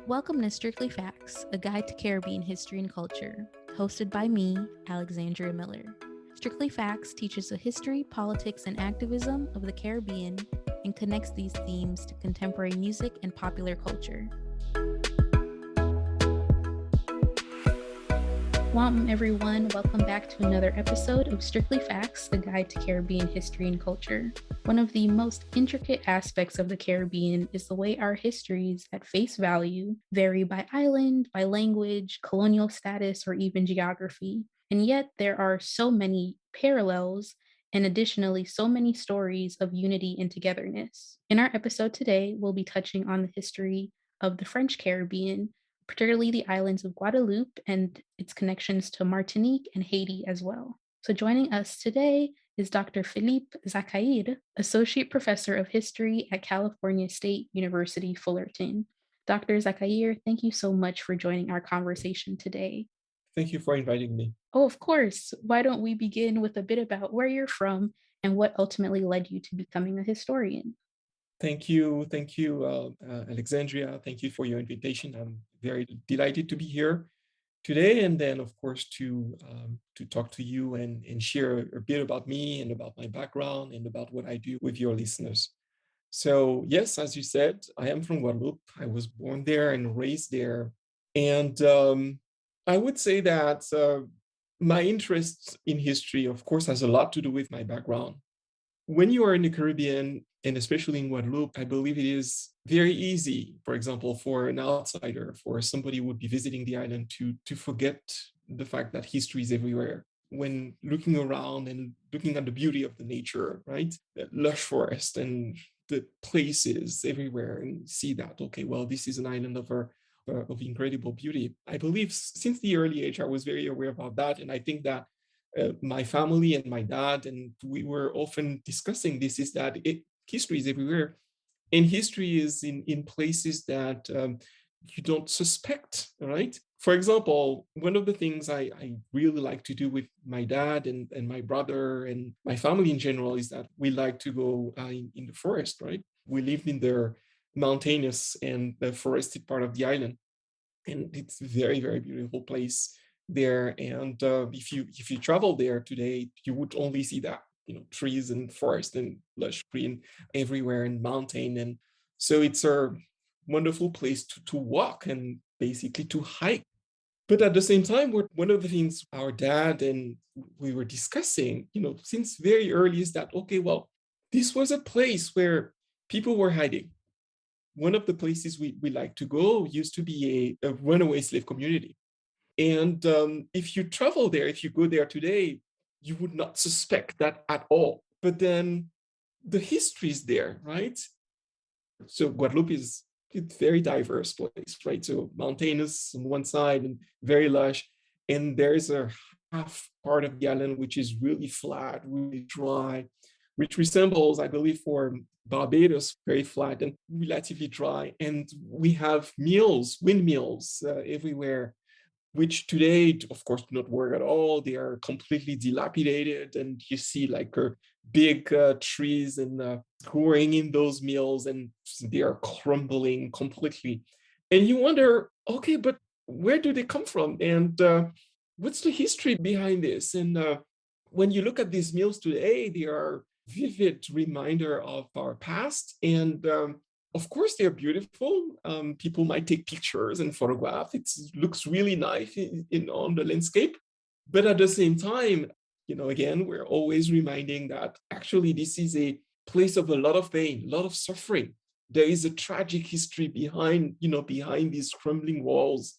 Welcome to Strictly Facts, a guide to Caribbean history and culture, hosted by me, Alexandria Miller. Strictly Facts teaches the history, politics, and activism of the Caribbean and connects these themes to contemporary music and popular culture. Welcome, everyone. Welcome back to another episode of Strictly Facts, a guide to Caribbean history and culture. One of the most intricate aspects of the Caribbean is the way our histories, at face value, vary by island, by language, colonial status, or even geography. And yet, there are so many parallels and additionally, so many stories of unity and togetherness. In our episode today, we'll be touching on the history of the French Caribbean, particularly the islands of Guadeloupe and its connections to Martinique and Haiti as well. So joining us today is Dr. Philippe Zacaïr, Associate Professor of History at California State University, Fullerton. Dr. Zacaïr, thank you so much for joining our conversation today. Thank you for inviting me. Oh, of course. Why don't we begin with a bit about where you're from and what ultimately led you to becoming a historian? Thank you, Alexandria. Thank you for your invitation. I'm very delighted to be here today, and then, of course, to talk to you and share a bit about me and about my background and about what I do with your listeners. So, yes, as you said, I am from Guadeloupe. I was born there and raised there, and I would say that my interest in history, of course, has a lot to do with my background. When you are in the Caribbean, and especially in Guadeloupe, I believe it is very easy, for example, for an outsider, for somebody who would be visiting the island to forget the fact that history is everywhere. When looking around and looking at the beauty of the nature, right? The lush forest and the places everywhere, and see that, okay, well, this is an island of incredible beauty. I believe since the early age, I was very aware about that. And I think that my family and my dad, and we were often discussing this, is that history is everywhere. And history is in places that you don't suspect, right? For example, one of the things I really like to do with my dad and my brother and my family in general is that we like to go in the forest, right? We lived in the mountainous and the forested part of the island. And it's a very, very beautiful place there. And if you travel there today, you would only see that, trees and forest and lush green everywhere and mountain. And so it's a wonderful place to walk and basically to hike. But at the same time, one of the things our dad and we were discussing, since very early is that, okay, well, this was a place where people were hiding. One of the places we like to go used to be a runaway slave community. And if you travel there, if you go there today, you would not suspect that at all. But then the history is there, right? So Guadeloupe is a very diverse place, right? So mountainous on one side and very lush. And there is a half part of the island which is really flat, really dry, which resembles, I believe, for Barbados, very flat and relatively dry. And we have windmills everywhere, which today, of course, do not work at all. They are completely dilapidated. And you see like big trees and growing in those mills, and they are crumbling completely. And you wonder, okay, but where do they come from? And what's the history behind this? And when you look at these mills today, they are vivid reminder of our past. And of course, they're beautiful. People might take pictures and photograph. It looks really nice on the landscape. But at the same time, again, we're always reminding that actually this is a place of a lot of pain, a lot of suffering. There is a tragic history behind these crumbling walls.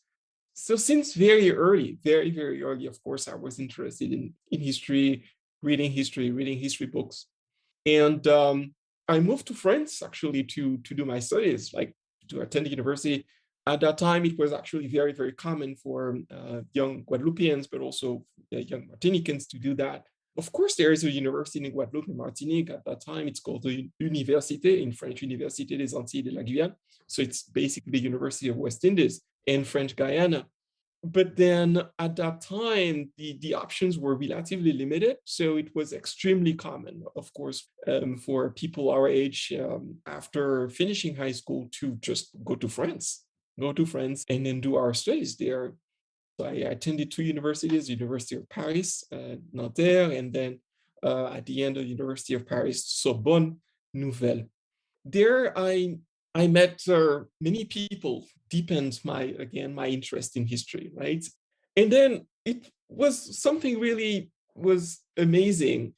So since very early, very, very early, of course, I was interested in history, reading history books. And I moved to France actually to do my studies, like to attend the university. At that time, it was actually very, very common for young Guadeloupeans, but also young Martinicans to do that. Of course, there is a university in Guadeloupe and Martinique. At that time, it's called the Université, in French, Université des Antilles de la Guyane. So it's basically the University of West Indies and French Guyana. But then at that time, the options were relatively limited. So it was extremely common, of course, for people our age after finishing high school to just go to France. go to France, and then do our studies there. So I attended two universities, University of Paris, Nanterre, and then at the end of University of Paris-Sorbonne Nouvelle. There I met many people, deepened my interest in history, right? And then it was something really was amazing.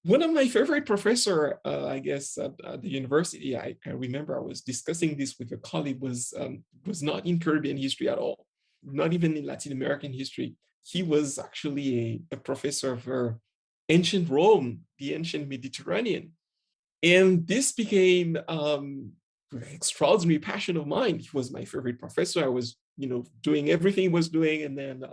One of my favorite professor, I guess, at the university, I remember I was discussing this with a colleague, was not in Caribbean history at all, not even in Latin American history. He was actually a professor of ancient Rome, the ancient Mediterranean. And this became an extraordinary passion of mine. He was my favorite professor. I was, doing everything he was doing. And then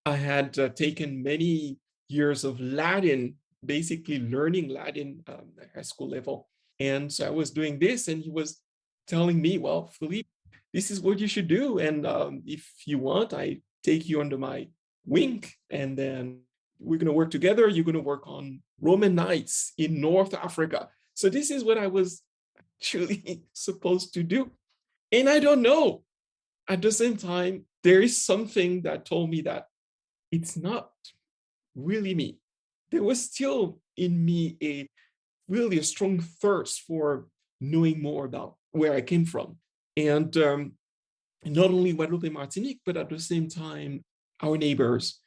I had taken many years of Latin, basically learning Latin at high school level. And so I was doing this, and he was telling me, well, Philippe, this is what you should do. And if you want, I take you under my wing, and then we're going to work together. You're going to work on Roman Knights in North Africa. So this is what I was actually supposed to do. And I don't know. At the same time, there is something that told me that it's not really me. There was still in me really a strong thirst for knowing more about where I came from. And not only Guadeloupe and Martinique, but at the same time, our neighbors,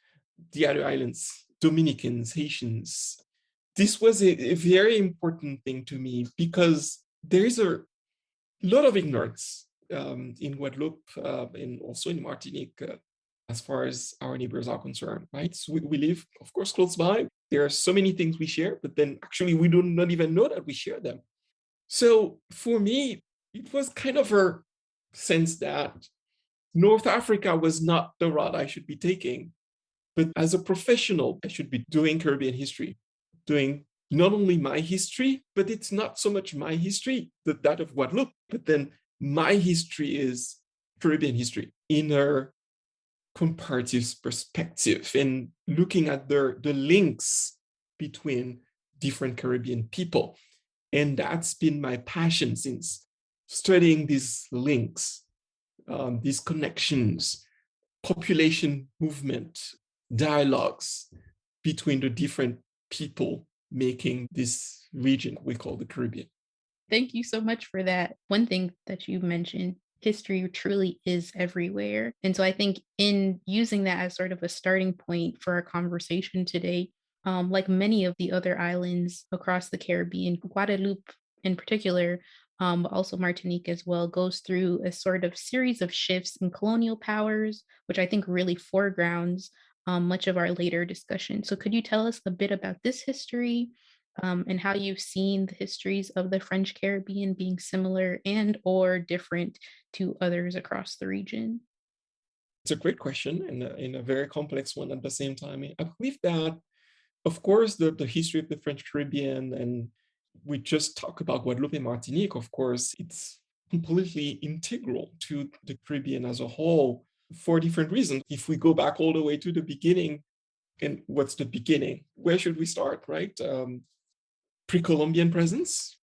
the other islands, Dominicans, Haitians. This was a very important thing to me because there is a lot of ignorance in Guadeloupe and also in Martinique as far as our neighbors are concerned, right? So we live, of course, close by. There are so many things we share, but then actually we do not even know that we share them. So for me, it was kind of a sense that North Africa was not the route I should be taking, but as a professional, I should be doing Caribbean history, doing not only my history, but it's not so much my history, that of Guadeloupe, but then my history is Caribbean history in a comparative perspective and looking at the links between different Caribbean people. And that's been my passion since studying these links, these connections, population movement, dialogues between the different people making this region we call the Caribbean. Thank you so much for that. One thing that you mentioned, history truly is everywhere. And so I think in using that as sort of a starting point for our conversation today, like many of the other islands across the Caribbean, Guadeloupe in particular, but also Martinique as well, goes through a sort of series of shifts in colonial powers, which I think really foregrounds much of our later discussion. So could you tell us a bit about this history and how you've seen the histories of the French Caribbean being similar and or different to others across the region? It's a great question and a very complex one at the same time. I believe that, of course, the history of the French Caribbean, and we just talk about Guadeloupe and Martinique, of course, it's completely integral to the Caribbean as a whole for different reasons. If we go back all the way to the beginning, and what's the beginning? Where should we start, right? Pre-Columbian presence.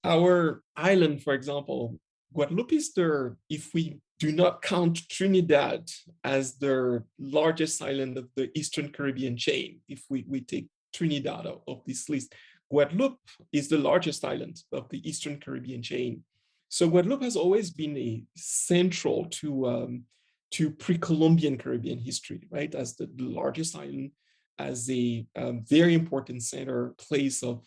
Our island, for example, Guadeloupe is there, if we do not count Trinidad as the largest island of the Eastern Caribbean chain, if we take Trinidad out of this list, Guadeloupe is the largest island of the Eastern Caribbean chain. So Guadeloupe has always been a central to pre-Columbian Caribbean history, right? As the largest island, as a very important center place of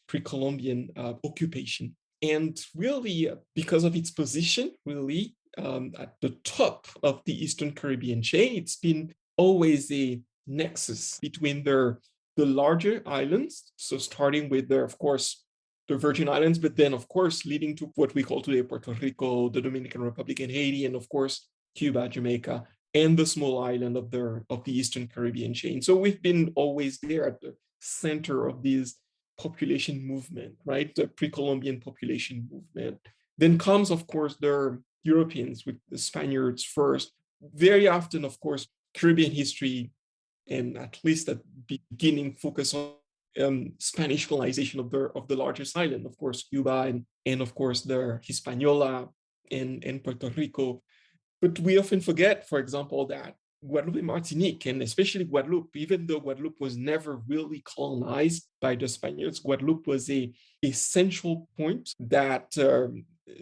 pre-Columbian occupation. And really, because of its position, really, at the top of the Eastern Caribbean chain, it's been always a nexus between the larger islands. So starting with, of course, the Virgin Islands, but then, of course, leading to what we call today Puerto Rico, the Dominican Republic and Haiti, and of course, Cuba, Jamaica, and the small island of the Eastern Caribbean chain. So we've been always there at the center of this population movement, right? The pre-Columbian population movement. Then comes, of course, the Europeans with the Spaniards first. Very often, of course, Caribbean history, and at least at the beginning, focus on Spanish colonization of the largest island, of course, Cuba, and of course, the Hispaniola and Puerto Rico. But we often forget, for example, that Guadeloupe and Martinique, and especially Guadeloupe, even though Guadeloupe was never really colonized by the Spaniards, Guadeloupe was a central point that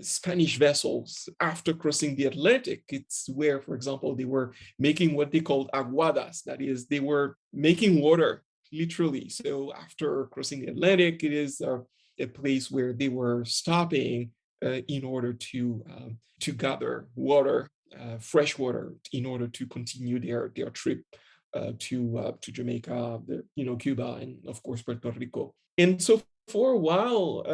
Spanish vessels, after crossing the Atlantic, it's where, for example, they were making what they called aguadas. That is, they were making water, literally. So after crossing the Atlantic, it is a place where they were stopping in order to gather water, fresh water, in order to continue their trip to Jamaica, Cuba, and of course Puerto Rico. And so for a while,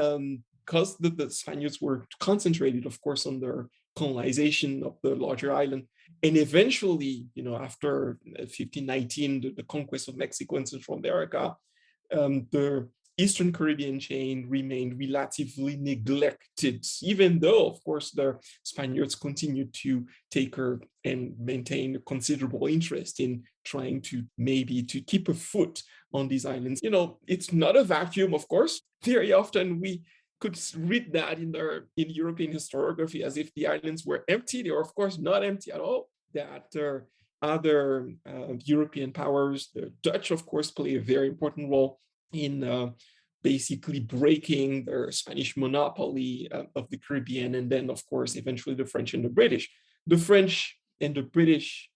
because the Spaniards were concentrated, of course, on their colonization of the larger island, and eventually, after 1519, the conquest of Mexico and Central America, the Eastern Caribbean chain remained relatively neglected, even though, of course, the Spaniards continued to take her and maintain a considerable interest in trying to keep a foot on these islands. It's not a vacuum, of course. Very often we could read that in European historiography as if the islands were empty. They were, of course, not empty at all. That other European powers, the Dutch, of course, play a very important role in basically breaking their Spanish monopoly of the Caribbean, and then, of course, eventually the French and the British. The French and the British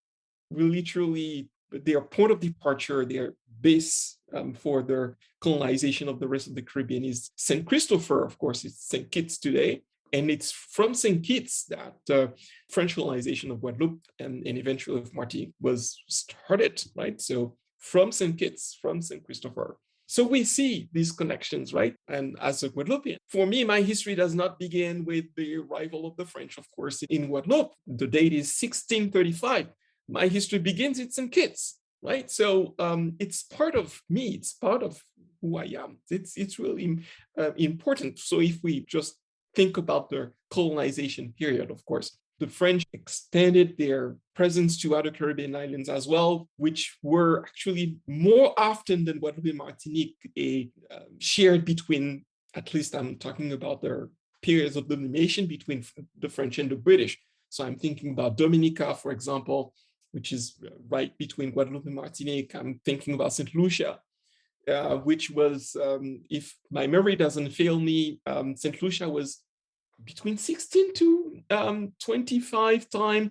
will literally, their point of departure, their base for their colonization of the rest of the Caribbean is St. Christopher. Of course, it's St. Kitts today. And it's from St. Kitts that French colonization of Guadeloupe and eventually of Martinique was started, right? So from St. Kitts, from St. Christopher. So we see these connections, right? And as a Guadeloupean, for me, my history does not begin with the arrival of the French, of course, in Guadeloupe. The date is 1635. My history begins in St. Kitts, right? So it's part of me. It's part of who I am. It's really important. So if we just think about the colonization period, of course, the French expanded their presence to other Caribbean islands as well, which were actually more often than Guadeloupe and Martinique shared between, at least I'm talking about their periods of domination between the French and the British. So I'm thinking about Dominica, for example, which is right between Guadeloupe and Martinique. I'm thinking about St. Lucia, which was, if my memory doesn't fail me, St. Lucia was between 16 to 25 times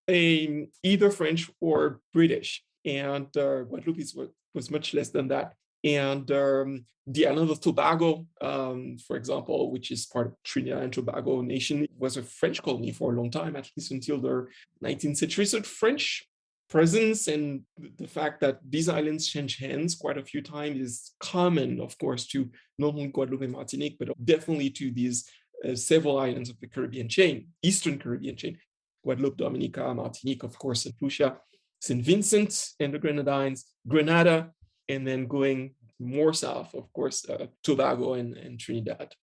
either French or British. And Guadeloupe was much less than that. And the island of Tobago, for example, which is part of Trinidad and Tobago nation, was a French colony for a long time, at least until the 19th century. So French presence and the fact that these islands change hands quite a few times is common, of course, to not only Guadeloupe and Martinique, but definitely to these several islands of the Caribbean chain, Eastern Caribbean chain, Guadeloupe, Dominica, Martinique, of course, St. Lucia, St. Vincent and the Grenadines, Grenada, and then going more south, of course, Tobago and Trinidad.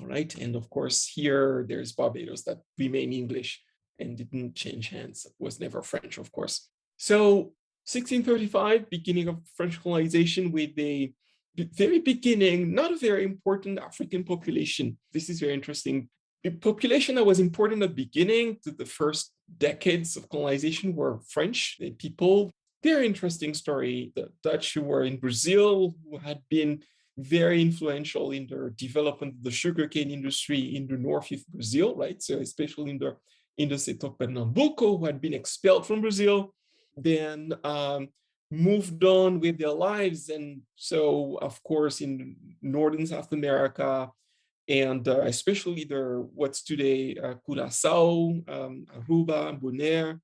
All right. And of course, here there's Barbados that remained English and didn't change hands. It was never French, of course. So 1635, beginning of French colonization with a very beginning, not a very important African population. This is very interesting. The population that was important at the beginning, to the first decades of colonization, were French people. Very interesting story. The Dutch who were in Brazil, who had been very influential in the development of the sugarcane industry in the north of Brazil, right? So especially in the state of Pernambuco, who had been expelled from Brazil, then moved on with their lives. And so, of course, in northern South America, and especially what's today Curaçao, Aruba, Bonaire,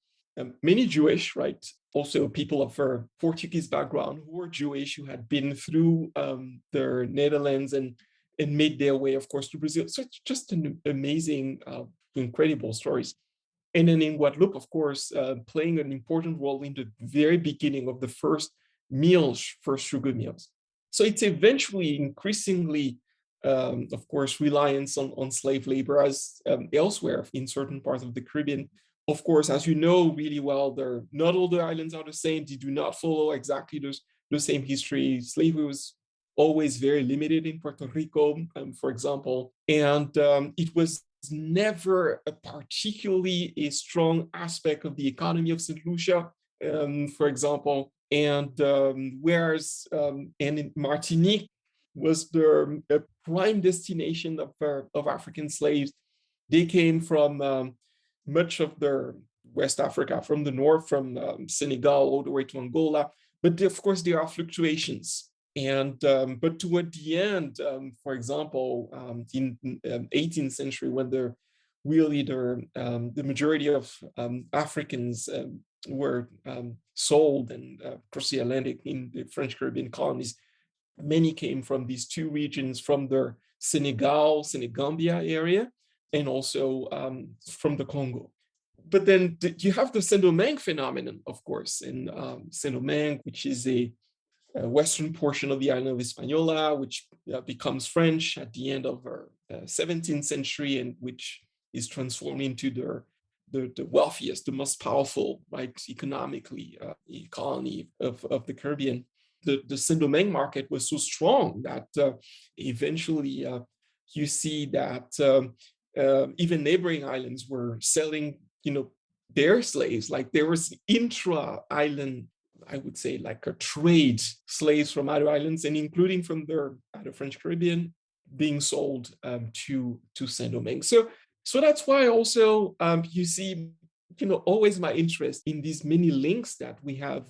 many Jewish, right? Also people of Portuguese background who were Jewish, who had been through the Netherlands and made their way, of course, to Brazil. So it's just an amazing, incredible stories. And then in Guadeloupe, of course, playing an important role in the very beginning of the first sugar mills. So it's eventually increasingly, of course, reliance on slave labor as elsewhere in certain parts of the Caribbean. Of course, as you know really well, not all the islands are the same. They do not follow exactly the same history. Slavery was always very limited in Puerto Rico, for example. And it was never a particularly a strong aspect of the economy of St. Lucia, for example. And and in Martinique was the prime destination of African slaves. They came from much of their West Africa, from the north, from Senegal all the way to Angola. But of course, there are fluctuations. And but toward the end, for example, in 18th century, when the majority of Africans were sold and across the Atlantic in the French Caribbean colonies, many came from these two regions, from the Senegambia area, and also from the Congo. But then you have the Saint-Domingue phenomenon, of course, in Saint-Domingue, which is a western portion of the island of Hispaniola, which becomes French at the end of the 17th century, and which is transformed into the wealthiest, the most powerful, right, economically, colony of the Caribbean. The Saint-Domingue market was so strong that eventually you see that even neighboring islands were selling, their slaves. Like there was intra-island, I would say, like a trade, slaves from other islands, and including from the French Caribbean, being sold to Saint-Domingue. So that's why also you see, always my interest in these many links that we have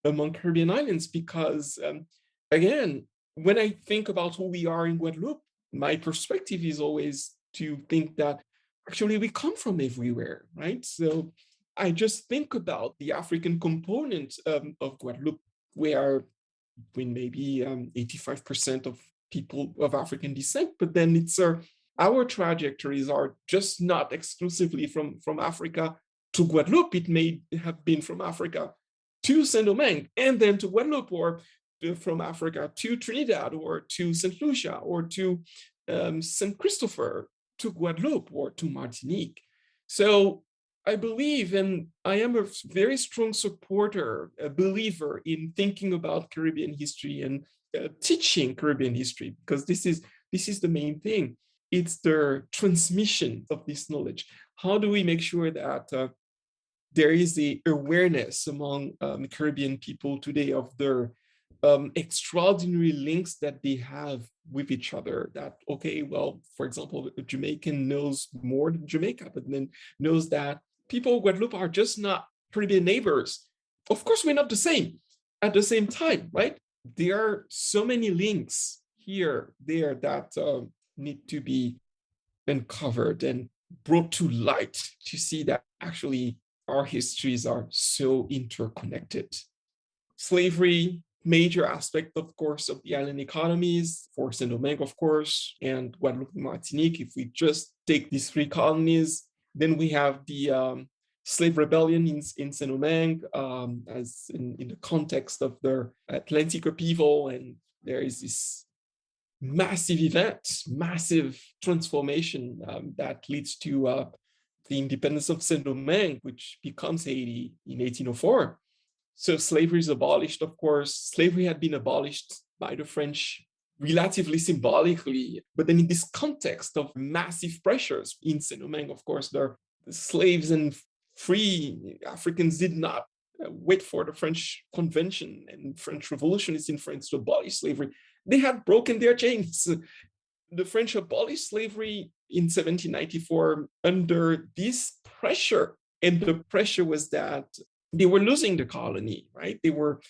among Caribbean islands, because again, when I think about who we are in Guadeloupe, my perspective is always to think that actually we come from everywhere, right? So I just think about the African component of Guadeloupe, where between maybe 85% of people of African descent, but then it's our trajectories are just not exclusively from Africa to Guadeloupe. It may have been from Africa to Saint-Domingue, and then to Guadeloupe, or from Africa to Trinidad, or to St. Lucia, or to St. Christopher, to Guadeloupe, or to Martinique. So I believe, and I am a very strong supporter, a believer in thinking about Caribbean history and teaching Caribbean history, because this is the main thing. It's the transmission of this knowledge. How do we make sure that there is the awareness among Caribbean people today of their extraordinary links that they have with each other? That, okay, well, for example, a Jamaican knows more than Jamaica, but then knows that people of Guadeloupe are just not Caribbean neighbors. Of course, we're not the same at the same time, right? There are so many links here, there, that need to be uncovered and brought to light to see that actually our histories are so interconnected. Slavery, major aspect, of course, of the island economies, for Saint-Domingue, of course, and Guadeloupe and Martinique. If we just take these three colonies, then we have the slave rebellion in Saint-Domingue, as in the context of the Atlantic upheaval, and there is this massive event, massive transformation that leads to the independence of Saint-Domingue, which becomes Haiti in 1804. So slavery is abolished, of course. Slavery had been abolished by the French relatively symbolically, but then in this context of massive pressures in Saint-Domingue, of course, the slaves and free Africans did not wait for the French Convention and French revolutionists in France to abolish slavery. They had broken their chains. The French abolished slavery in 1794 under this pressure. And the pressure was that they were losing the colony, right? There were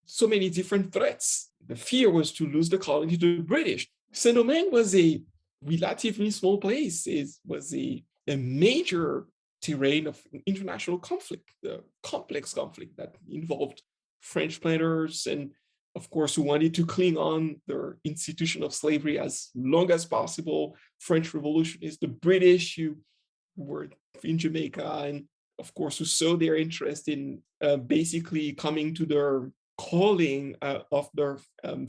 so many different threats. The fear was to lose the colony to the British. Saint-Domingue was a relatively small place. It was a major terrain of international conflict, the complex conflict that involved French planters and, of course, who wanted to cling on their institution of slavery as long as possible, French revolutionists, the British who were in Jamaica, and of course, who saw their interest in basically coming to their calling of their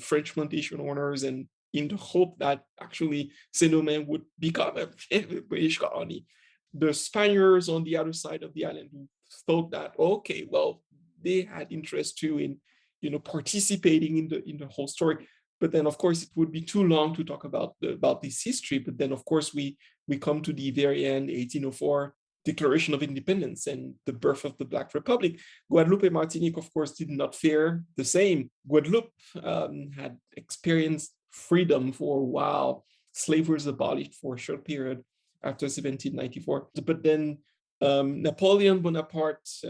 French plantation owners, and in the hope that actually Saint-Domingue would become a British colony. The Spaniards on the other side of the island who thought that, okay, well, they had interest too in participating in the whole story. But then, of course, it would be too long to talk about this history. But then, of course, we come to the very end, 1804, Declaration of Independence and the birth of the Black Republic. Guadeloupe and Martinique, of course, did not fare the same. Guadeloupe had experienced freedom for a while. Slavery was abolished for a short period after 1794. But then Napoleon Bonaparte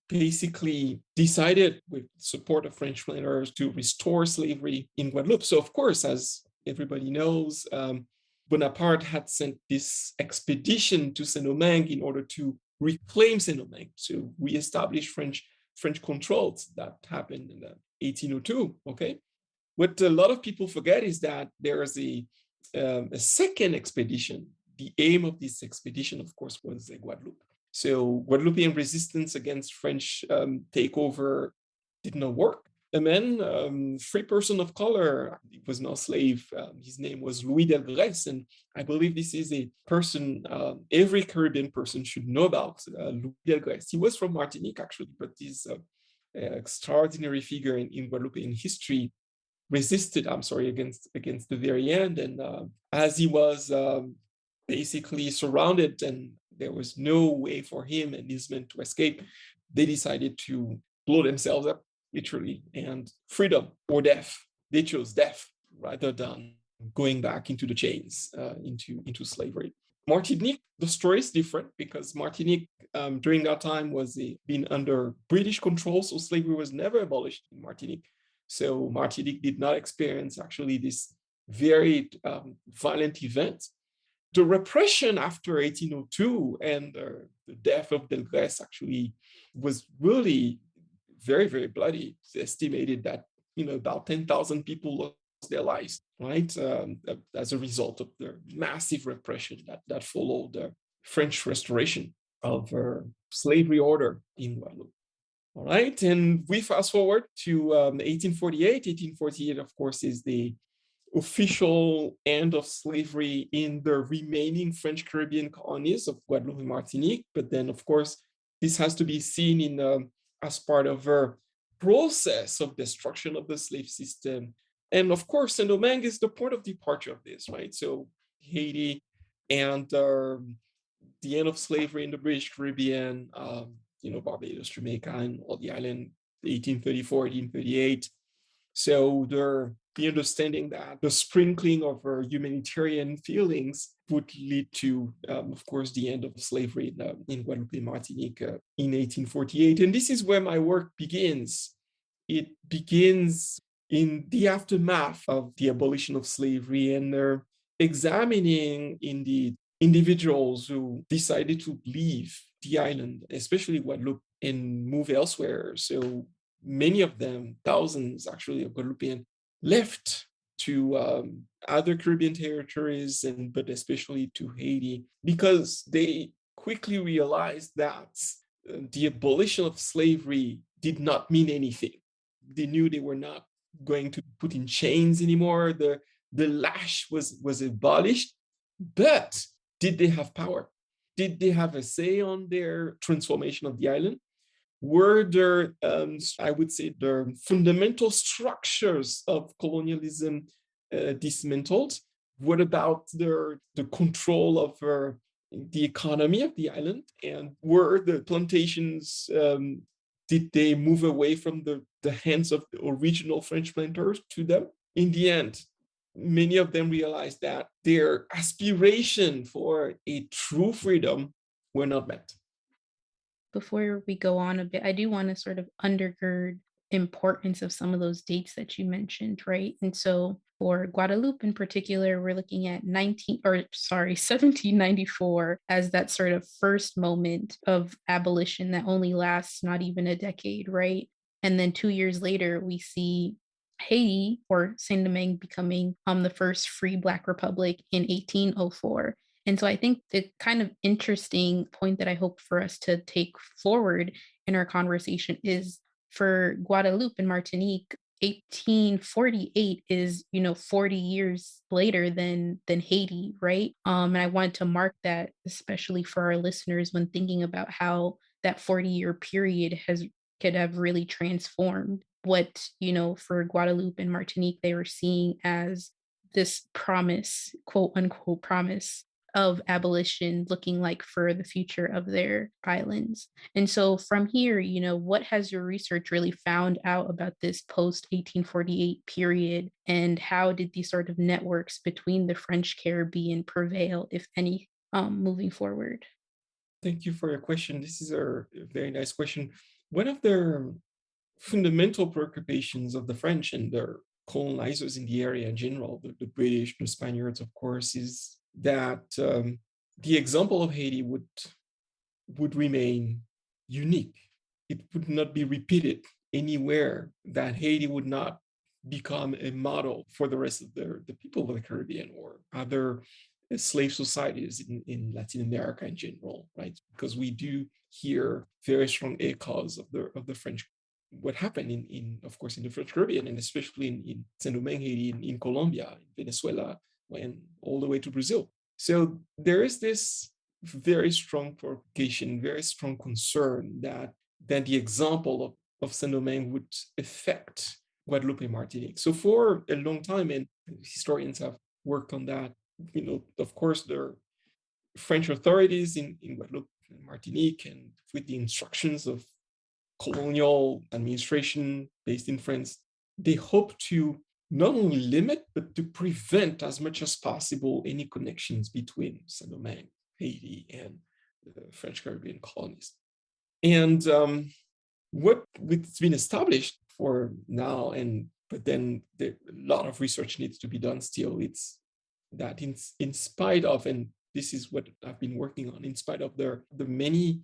basically decided, with support of French planters, to restore slavery in Guadeloupe. So, of course, as everybody knows, Bonaparte had sent this expedition to Saint-Domingue in order to reclaim Saint-Domingue, to reestablish French controls. That happened in 1802. Okay, what a lot of people forget is that there is a second expedition. The aim of this expedition, of course, was Guadeloupe. So Guadeloupean resistance against French takeover did not work. A man, free person of color, he was no slave. His name was Louis Delgrès, and I believe this is a person every Caribbean person should know about. Louis Delgrès. He was from Martinique, actually, but he's an extraordinary figure in Guadeloupean history. Resisted, against the very end, and as he was basically surrounded and there was no way for him and his men to escape, they decided to blow themselves up, literally, and freedom or death. They chose death rather than going back into the chains, into slavery. Martinique, the story is different because Martinique during that time was been under British control, so slavery was never abolished in Martinique. So Martinique did not experience actually this very violent event. The repression after 1802 and the death of Delgrès actually was really very, very bloody. It's estimated that about 10,000 people lost their lives, right, as a result of the massive repression that followed the French restoration of slavery order in Guadeloupe. All right, and we fast forward to 1848. 1848, of course, is the official end of slavery in the remaining French Caribbean colonies of Guadeloupe and Martinique. But then, of course, this has to be seen as part of a process of destruction of the slave system. And of course, Saint-Domingue is the point of departure of this, right? So Haiti and the end of slavery in the British Caribbean, Barbados, Jamaica, and all the island, 1834, 1838. So the understanding that the sprinkling of humanitarian feelings would lead to, of course, the end of slavery in Guadeloupe and Martinique in 1848. And this is where my work begins. It begins in the aftermath of the abolition of slavery, and they're examining in the individuals who decided to leave the island, especially Guadeloupe, and move elsewhere. So many of them, thousands actually of Guadeloupeans, left to other Caribbean territories, but especially to Haiti, because they quickly realized that the abolition of slavery did not mean anything. They knew they were not going to be put in chains anymore. The lash was abolished, but did they have power? Did they have a say on their transformation of the island? Were there, I would say, the fundamental structures of colonialism dismantled? What about the control of the economy of the island? And were the plantations, did they move away from the hands of the original French planters to them? In the end, many of them realized that their aspiration for a true freedom were not met. Before we go on a bit, I do want to sort of undergird importance of some of those dates that you mentioned, right? And so for Guadeloupe in particular, we're looking at 1794 as that sort of first moment of abolition that only lasts not even a decade, right? And then 2 years later, we see Haiti or Saint-Domingue becoming the first free Black republic in 1804. And so I think the kind of interesting point that I hope for us to take forward in our conversation is for Guadeloupe and Martinique, 1848 is, 40 years later than Haiti, right? And I wanted to mark that, especially for our listeners when thinking about how that 40-year period could have really transformed what, for Guadeloupe and Martinique, they were seeing as this promise, quote unquote promise of abolition looking like for the future of their islands. And so from here, what has your research really found out about this post 1848 period, and how did these sort of networks between the French Caribbean prevail, if any, moving forward? Thank you for your question. This is a very nice question. One of the fundamental preoccupations of the French and their colonizers in the area in general, the British, the Spaniards, of course, is that the example of Haiti would remain unique. It would not be repeated anywhere, that Haiti would not become a model for the rest of the people of the Caribbean or other slave societies in Latin America in general, right? Because we do hear very strong echoes of the French, what happened of course, in the French Caribbean, and especially in Saint-Domingue, Haiti, in Colombia, in Venezuela, and all the way to Brazil. So there is this very strong provocation, very strong concern that the example of Saint-Domingue would affect Guadeloupe and Martinique. So for a long time, and historians have worked on that, of course, there are French authorities in Guadeloupe and Martinique, and with the instructions of colonial administration based in France, they hope to not only limit, but to prevent as much as possible any connections between Saint-Domingue, Haiti, and the French Caribbean colonies. And what's been established for now, but then a lot of research needs to be done still, it's that in spite of, and this is what I've been working on, in spite of the many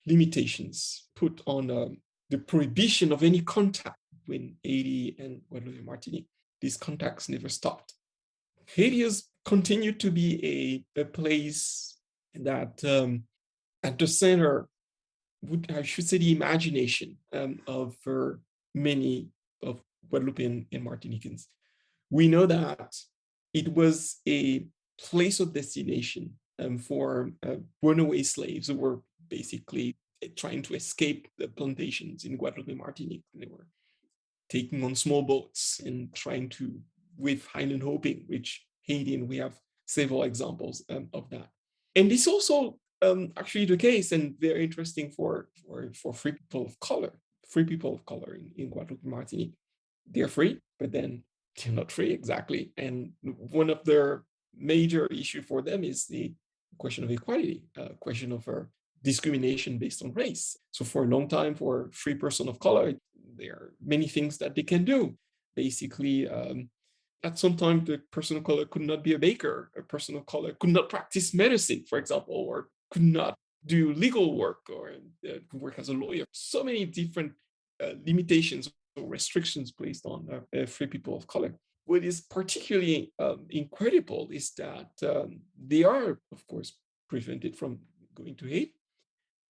limitations put on the prohibition of any contact between Haiti and Guadeloupe and Martinique, these contacts never stopped. Haiti has continued to be a place that at the center, I should say, the imagination of many of Guadeloupean and Martinicans. We know that it was a place of destination for runaway slaves who were basically trying to escape the plantations in Guadeloupe and Martinique. They were taking on small boats and trying to, with Highland hoping, which Haiti, and we have several examples of that. And this also actually the case, and very interesting for free people of color in Guadeloupe and Martinique. They're free, but then they're not free exactly. And one of their major issue for them is the question of equality, question of discrimination based on race. So for a long time, for free person of color, there are many things that they can do. Basically, at some time, the person of color could not be a baker. A person of color could not practice medicine, for example, or could not do legal work or work as a lawyer. So many different limitations or restrictions placed on free people of color. What is particularly incredible is that they are, of course, prevented from going to Haiti,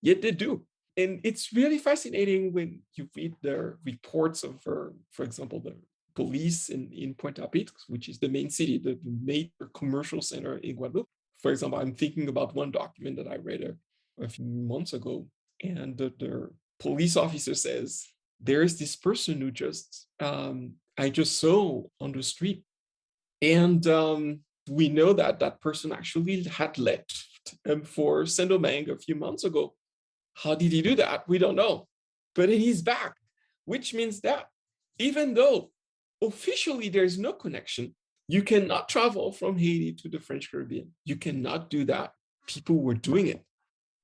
yet they do. And it's really fascinating when you read the reports of, for example, the police in Pointe-à-Pitre, which is the main city, the major commercial center in Guadeloupe. For example, I'm thinking about one document that I read a few months ago, and the police officer says, there is this person who I just saw on the street. And we know that that person actually had left for Saint-Domingue a few months ago. How did he do that? We don't know. But he's back, which means that even though officially there's no connection, you cannot travel from Haiti to the French Caribbean. You cannot do that. People were doing it.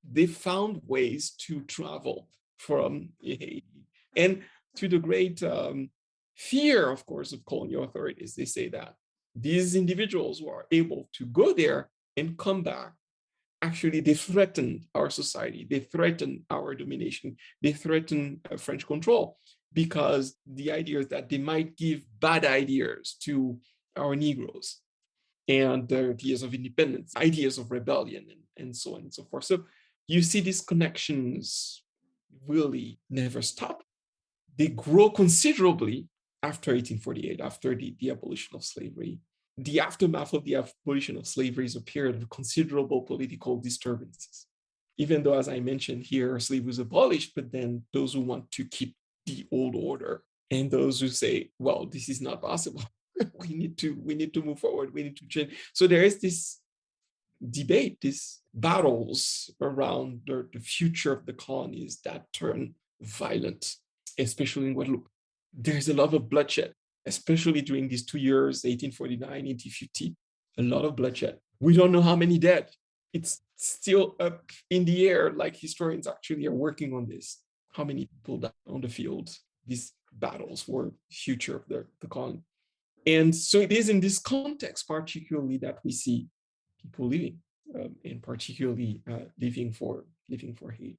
They found ways to travel from Haiti. And to the great fear, of course, of colonial authorities, they say that these individuals who are able to go there and come back, actually, they threaten our society. They threaten our domination. They threaten French control, because the idea is that they might give bad ideas to our Negroes and their ideas of independence, ideas of rebellion, and so on and so forth. So you see these connections really never stop. They grow considerably after 1848, after the abolition of slavery. The aftermath of the abolition of slavery is a period of considerable political disturbances. Even though, as I mentioned here, slavery was abolished, but then those who want to keep the old order and those who say, well, this is not possible. we need to move forward. We need to change. So there is this debate, these battles around the future of the colonies that turn violent, especially in Guadeloupe. There's a lot of bloodshed, especially during these 2 years, 1849, 1850, a lot of bloodshed. We don't know how many dead. It's still up in the air, like historians actually are working on this. How many people died on the field, these battles for future of the colony. And so it is in this context, particularly, that we see people living, and particularly living for Haiti.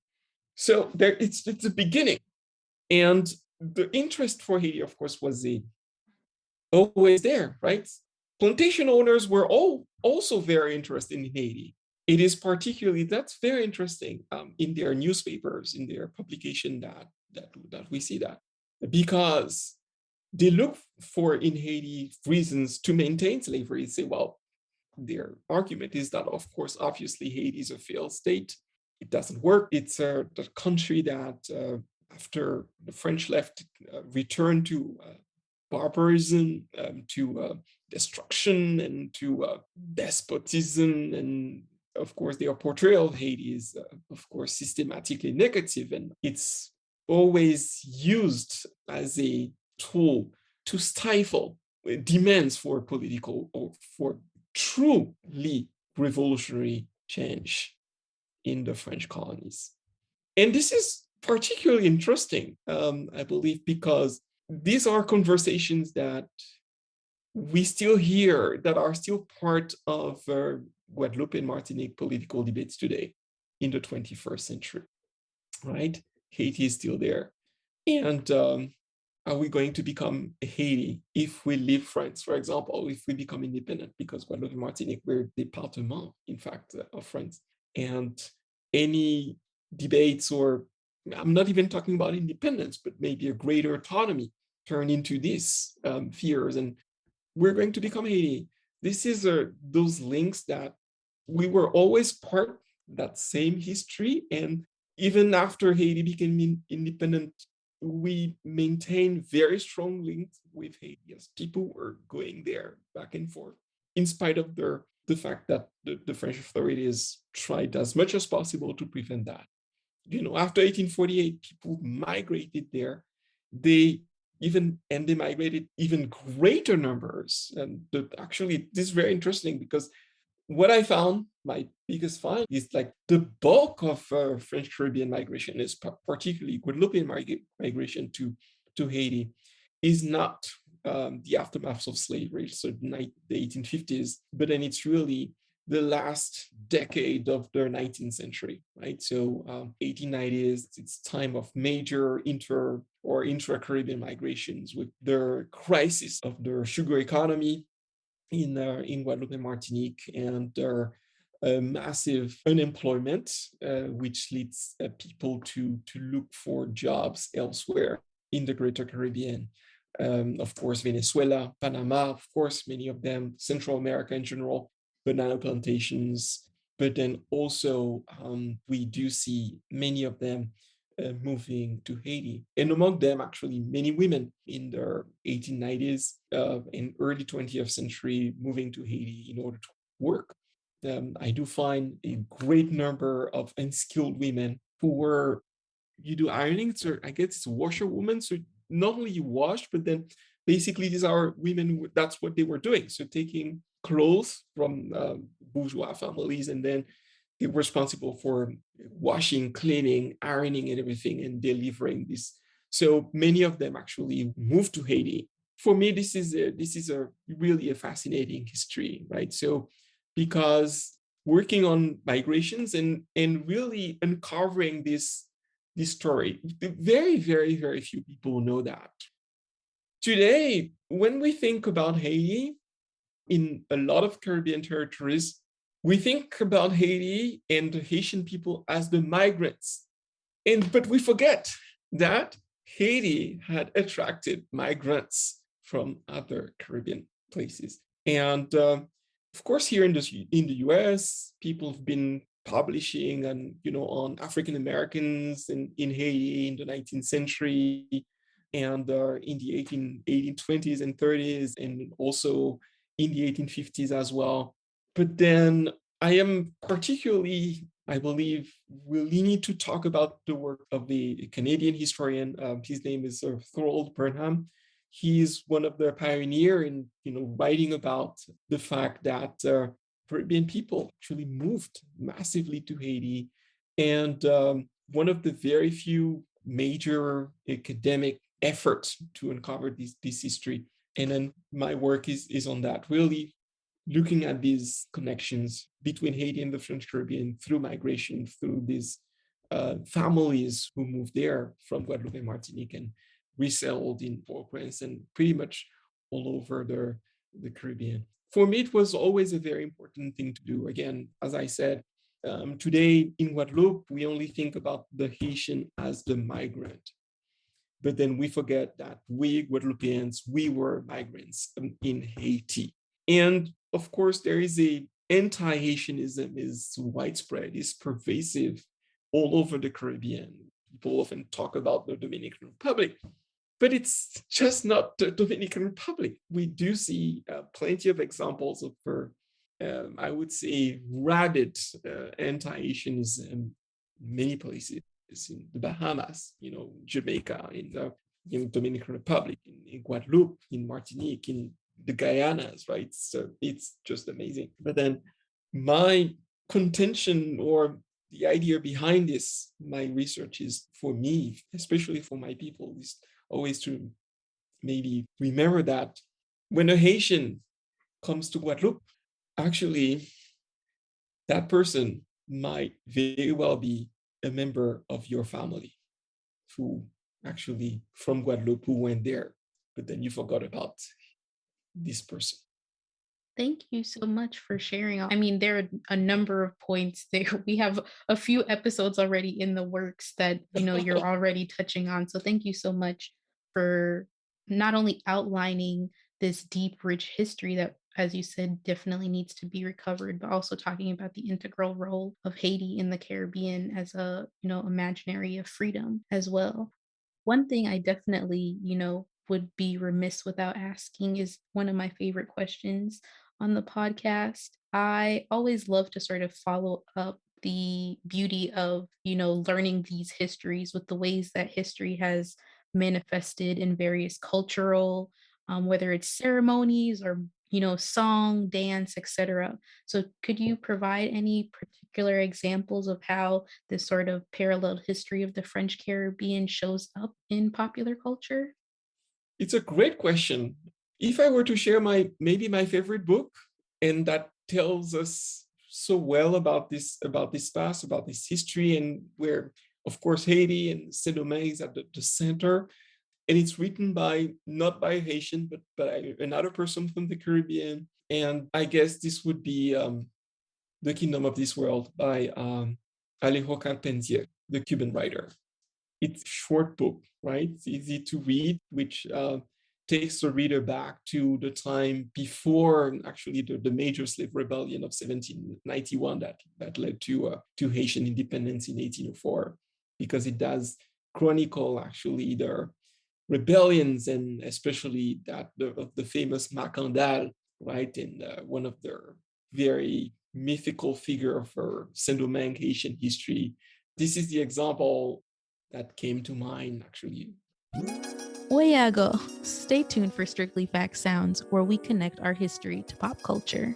So there, it's a beginning, and the interest for Haiti, of course, was always there, right? Plantation owners were also very interested in Haiti. It is particularly, that's very interesting, in their newspapers, in their publication that we see that, because they look for in Haiti reasons to maintain slavery. Say, well, their argument is that, of course, obviously Haiti is a failed state. It doesn't work. It's the country that, after the French left, returned to barbarism, to destruction, and to despotism. And of course, their portrayal of Haiti is, of course, systematically negative, and it's always used as a tool to stifle demands for political or for truly revolutionary change in the French colonies. And this is particularly interesting, I believe, because these are conversations that we still hear, that are still part of Guadeloupe and Martinique political debates today in the 21st century, right? Haiti is still there. And are we going to become Haiti if we leave France, for example, if we become independent? Because Guadeloupe and Martinique were départements, in fact, of France. And any debates, or I'm not even talking about independence, but maybe a greater autonomy, turn into these fears, and we're going to become Haiti. This is those links that we were always part of that same history. And even after Haiti became independent, we maintain very strong links with Haiti, as people were going there back and forth, in spite of the fact that the French authorities tried as much as possible to prevent that. After 1848, people migrated there. They migrated even greater numbers. And actually, this is very interesting, because what I found, my biggest find, is like the bulk of French Caribbean migration, is particularly Guadeloupean migration to Haiti, is not the aftermath of slavery, so the 1850s, but then it's really the last decade of the 19th century, right? So 1890s, it's time of major intra-Caribbean migrations, with the crisis of the sugar economy in Guadeloupe and Martinique, and their massive unemployment, which leads people to look for jobs elsewhere in the Greater Caribbean. Of course, Venezuela, Panama, of course, many of them, Central America in general, banana plantations. But then also we do see many of them moving to Haiti. And among them, actually, many women in the 1890s and early 20th century moving to Haiti in order to work. I do find a great number of unskilled women who were, you do ironing, so I guess it's washerwoman. So not only you wash, but then basically these are women, that's what they were doing. So taking clothes from bourgeois families, and then they were responsible for washing, cleaning, ironing, and everything, and delivering this. So many of them actually moved to Haiti. For me, this is a really a fascinating history, right? So because working on migrations and really uncovering this story, very, very, very few people know that. Today, when we think about Haiti, in a lot of Caribbean territories, we think about Haiti and the Haitian people as the migrants. But we forget that Haiti had attracted migrants from other Caribbean places. And of course, here in the US, people have been publishing on African Americans in Haiti in the 19th century. and in the 1820s and 30s, and also in the 1850s as well. But then I am particularly, I believe, really need to talk about the work of the Canadian historian. His name is Thorold Burnham. He's one of the pioneers in, writing about the fact that Caribbean people actually moved massively to Haiti, and one of the very few major academic efforts to uncover this history. And then my work is on that, really looking at these connections between Haiti and the French Caribbean through migration, through these families who moved there from Guadeloupe and Martinique and resettled in Port-au-Prince and pretty much all over the Caribbean. For me, it was always a very important thing to do. Again, as I said, today in Guadeloupe, we only think about the Haitian as the migrant. But then we forget that we Guadeloupeans, we were migrants in Haiti. And of course, there is a anti-Haitianism is widespread, is pervasive all over the Caribbean. People often talk about the Dominican Republic, but it's just not the Dominican Republic. We do see plenty of examples of, I would say, rabid anti-Haitianism in many places, in the Bahamas, Jamaica, in the Dominican Republic, in Guadeloupe, in Martinique, in the Guyanas, right? So it's just amazing. But then my contention, or the idea behind this, my research, is for me, especially for my people, is always to maybe remember that when a Haitian comes to Guadeloupe, actually that person might very well be a member of your family who actually from Guadeloupe who went there, but then you forgot about this person. Thank you so much for sharing. I mean, there are a number of points there. We have a few episodes already in the works that, you're already touching on. So thank you so much for not only outlining this deep, rich history that, as you said, definitely needs to be recovered, but also talking about the integral role of Haiti in the Caribbean as a, imaginary of freedom as well. One thing I definitely, would be remiss without asking is one of my favorite questions on the podcast. I always love to sort of follow up the beauty of, learning these histories with the ways that history has manifested in various cultural, whether it's ceremonies or, song, dance, etc. So could you provide any particular examples of how this sort of parallel history of the French Caribbean shows up in popular culture? It's a great question. If I were to share maybe my favorite book, and that tells us so well about this past, about this history, and where, of course, Haiti and Saint-Domingue is at the center, and it's written not by a Haitian, but by another person from the Caribbean. And I guess this would be The Kingdom of This World by Alejo Carpentier, the Cuban writer. It's a short book, right? It's easy to read, which takes the reader back to the time before actually the major slave rebellion of 1791 that led to Haitian independence in 1804, because it does chronicle actually their rebellions, and especially that of the famous Macandal, right? And one of their very mythical figure for Saint-Domingue Haitian history. This is the example that came to mind, actually. Wayago. Stay tuned for Strictly Fact Sounds, where we connect our history to pop culture.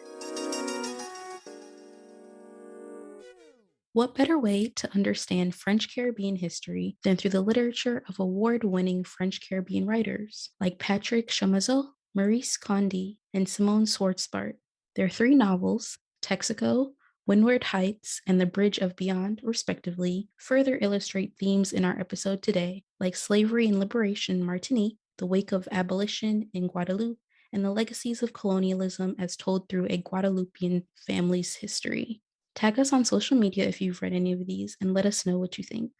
What better way to understand French Caribbean history than through the literature of award-winning French Caribbean writers like Patrick Chamazeau, Maurice Condé, and Simone Schwarzbart? Their three novels, Texaco, Windward Heights, and The Bridge of Beyond, respectively, further illustrate themes in our episode today, like slavery and liberation in Martinique, the wake of abolition in Guadeloupe, and the legacies of colonialism as told through a Guadeloupean family's history. Tag us on social media if you've read any of these and let us know what you think.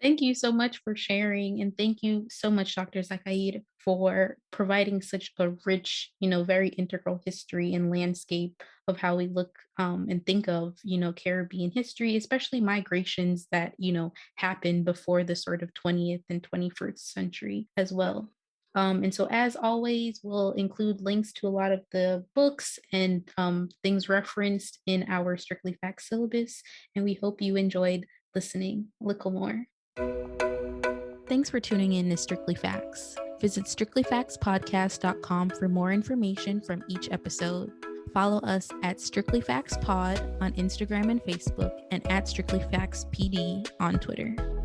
Thank you so much for sharing, and thank you so much, Dr. Zacaïr, for providing such a rich, very integral history and landscape of how we look and think of, Caribbean history, especially migrations that, happened before the sort of 20th and 21st century as well. And so, as always, we'll include links to a lot of the books and things referenced in our Strictly Facts syllabus. And we hope you enjoyed listening. More. Thanks for tuning in to Strictly Facts. Visit strictlyfactspodcast.com for more information from each episode. Follow us at Strictly Facts Pod on Instagram and Facebook, and at Strictly Facts PD on Twitter.